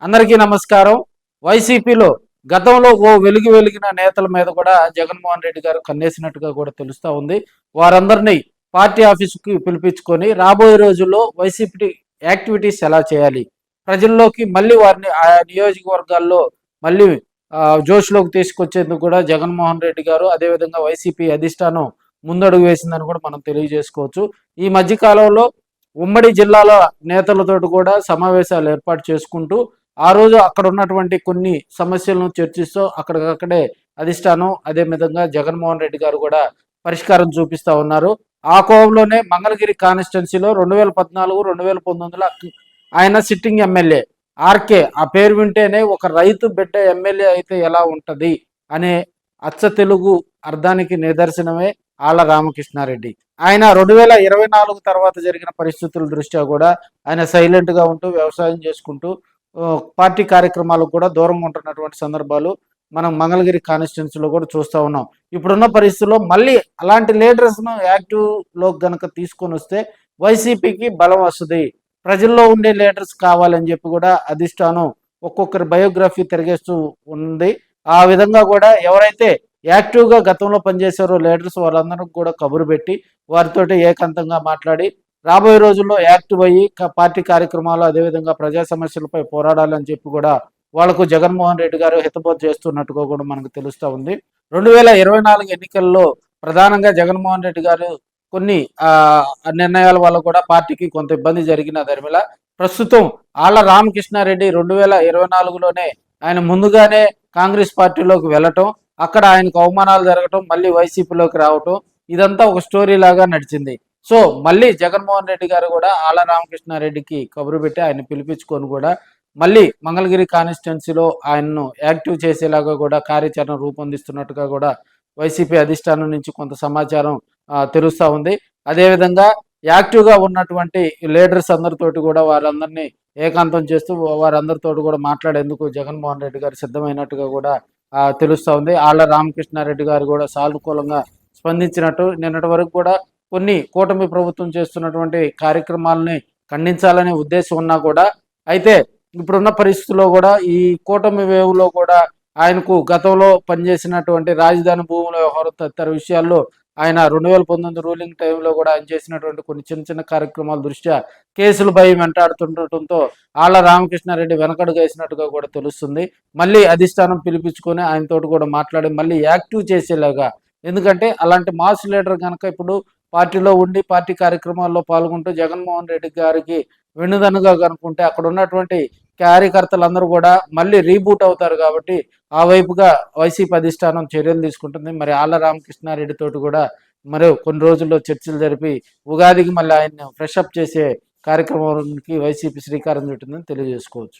అందరికీ నమస్కారం. వైసీపీలో గతంలో వెలిగిన నేతల మీద కూడా జగన్మోహన్ రెడ్డి గారు కన్నేసినట్టుగా కూడా తెలుస్తూ ఉంది. వారందరినీ పార్టీ ఆఫీసుకి పిలిపించుకొని రాబోయే రోజుల్లో వైసీపీ యాక్టివిటీస్ ఎలా చేయాలి, ప్రజల్లోకి మళ్ళీ వారిని ఆయా నియోజకవర్గాల్లో మళ్ళీ జోష్లోకి తీసుకొచ్చేందుకు కూడా జగన్మోహన్ రెడ్డి గారు అదేవిధంగా వైసీపీ అధిష్టానం ముందడుగు వేసిందని కూడా మనం తెలియజేసుకోవచ్చు. ఈ మధ్యకాలంలో ఉమ్మడి జిల్లాల నేతలతోటి కూడా సమావేశాలు ఏర్పాటు చేసుకుంటూ ఆ రోజు అక్కడ ఉన్నటువంటి కొన్ని సమస్యలను చర్చిస్తూ అక్కడికక్కడే అధిష్టానం అదే విధంగా జగన్మోహన్ రెడ్డి గారు కూడా పరిష్కారం చూపిస్తూ ఉన్నారు. ఆ కోవంలోనే మంగళగిరి కాన్స్టిట్యున్సీలో 2014 2019 ఆయన సిట్టింగ్ ఎమ్మెల్యే ఆర్కే, ఆ పేరు వింటేనే ఒక రైతు బిడ్డ ఎమ్మెల్యే అయితే ఎలా ఉంటది అనే అచ్చ తెలుగు అర్థానికి నిదర్శనమే ఆళ్ల రామకృష్ణారెడ్డి. ఆయన 2024 తర్వాత జరిగిన పరిస్థితుల దృష్ట్యా కూడా ఆయన సైలెంట్గా ఉంటూ వ్యవసాయం చేసుకుంటూ పార్టీ కార్యక్రమాలకు కూడా దూరంగా ఉంటున్నటువంటి సందర్భాలు మనం మంగళగిరి కాన్స్టిట్యున్సీలో కూడా చూస్తూ ఉన్నాం. ఇప్పుడున్న పరిస్థితుల్లో మళ్ళీ అలాంటి లీడర్స్ను యాక్టివ్లో గనక తీసుకొని వస్తే వైసీపీకి బలం వస్తుంది. ప్రజల్లో ఉండే లీడర్స్ కావాలని చెప్పి కూడా అధిష్టానం ఒక్కొక్కరి బయోగ్రఫీ తిరిగేస్తూ ఉంది. ఆ విధంగా కూడా ఎవరైతే యాక్టివ్గా గతంలో పనిచేశారో లీడర్స్ వాళ్ళందరికీ కూడా కబురు పెట్టి వారితోటి ఏకాంతంగా మాట్లాడి రాబోయే రోజుల్లో యాక్టివ్ అయ్యి పార్టీ కార్యక్రమాలు అదేవిధంగా ప్రజా సమస్యలపై పోరాడాలని చెప్పి కూడా వాళ్లకు జగన్మోహన్ రెడ్డి గారు హితబోధ చేస్తున్నట్టుగా కూడా మనకు తెలుస్తూ ఉంది. 2024 ఎన్నికల్లో ప్రధానంగా జగన్మోహన్ రెడ్డి గారు కొన్ని నిర్ణయాల వల్ల కూడా పార్టీకి కొంత ఇబ్బంది జరిగిన దరిమిల ప్రస్తుతం ఆళ్ల రామకృష్ణారెడ్డి 2024లోనే ఆయన ముందుగానే కాంగ్రెస్ పార్టీలోకి వెళ్ళటం, అక్కడ ఆయనకు అవమానాలు జరగటం, మళ్ళీ వైసీపీలోకి రావటం, ఇదంతా ఒక స్టోరీ లాగా నడిచింది. సో మళ్ళీ జగన్మోహన్ రెడ్డి గారు కూడా ఆళ్ల రామకృష్ణారెడ్డికి కబురు పెట్టి ఆయన పిలిపించుకొని కూడా మళ్ళీ మంగళగిరి కాన్స్టిట్యున్సీలో ఆయన్ను యాక్టివ్ చేసేలాగా కూడా కార్యాచరణ రూపొందిస్తున్నట్టుగా కూడా వైసీపీ అధిష్టానం నుంచి కొంత సమాచారం తెలుస్తూ ఉంది. అదేవిధంగా యాక్టివ్గా ఉన్నటువంటి లీడర్స్ అందరితోటి కూడా వారందరినీ ఏకాంతం చేస్తూ వారందరితో కూడా మాట్లాడేందుకు జగన్మోహన్ రెడ్డి గారు సిద్ధమైనట్టుగా కూడా తెలుస్తూ ఉంది. ఆళ్ల రామకృష్ణారెడ్డి గారు కూడా సానుకూలంగా స్పందించినట్టు, నిన్నటి వరకు కూడా కొన్ని కూటమి ప్రభుత్వం చేస్తున్నటువంటి కార్యక్రమాలని ఖండించాలనే ఉద్దేశం ఉన్నా కూడా, అయితే ఇప్పుడున్న పరిస్థితుల్లో కూడా ఈ కూటమి వేవ్లో కూడా ఆయనకు గతంలో పనిచేసినటువంటి రాజధాని భూముల వ్యవహారం తదితర విషయాల్లో ఆయన 2019 రూలింగ్ టైంలో కూడా ఆయన చేసినటువంటి కొన్ని చిన్న చిన్న కార్యక్రమాల దృష్ట్యా కేసులు భయం వెంటాడుతుండటంతో ఆళ్ల రామకృష్ణారెడ్డి వెనకడుగు వేసినట్టుగా కూడా తెలుస్తుంది. మళ్ళీ అధిష్టానం పిలిపించుకొని ఆయనతోటి కూడా మాట్లాడి మళ్ళీ యాక్టివ్ చేసేలాగా, ఎందుకంటే అలాంటి మాస్ లీడర్ కనుక ఇప్పుడు పార్టీలో ఉండి పార్టీ కార్యక్రమాల్లో పాల్గొంటూ జగన్మోహన్ రెడ్డి గారికి వెన్నుదన్నుగా కనుక్కుంటే అక్కడ ఉన్నటువంటి కార్యకర్తలందరూ కూడా మళ్ళీ రీబూట్ అవుతారు. కాబట్టి ఆ వైపుగా వైసీపీ అధిష్టానం చర్యలు తీసుకుంటుంది. మరి ఆళ్ల రామకృష్ణారెడ్డి తోటి కూడా మరో కొన్ని రోజుల్లో చర్చలు జరిపి ఉగాదికి మళ్ళీ ఆయన్ని ఫ్రెష్ అప్ చేసే కార్యక్రమానికి వైసీపీ శ్రీకారం చుట్టిందని తెలియజేసుకోవచ్చు.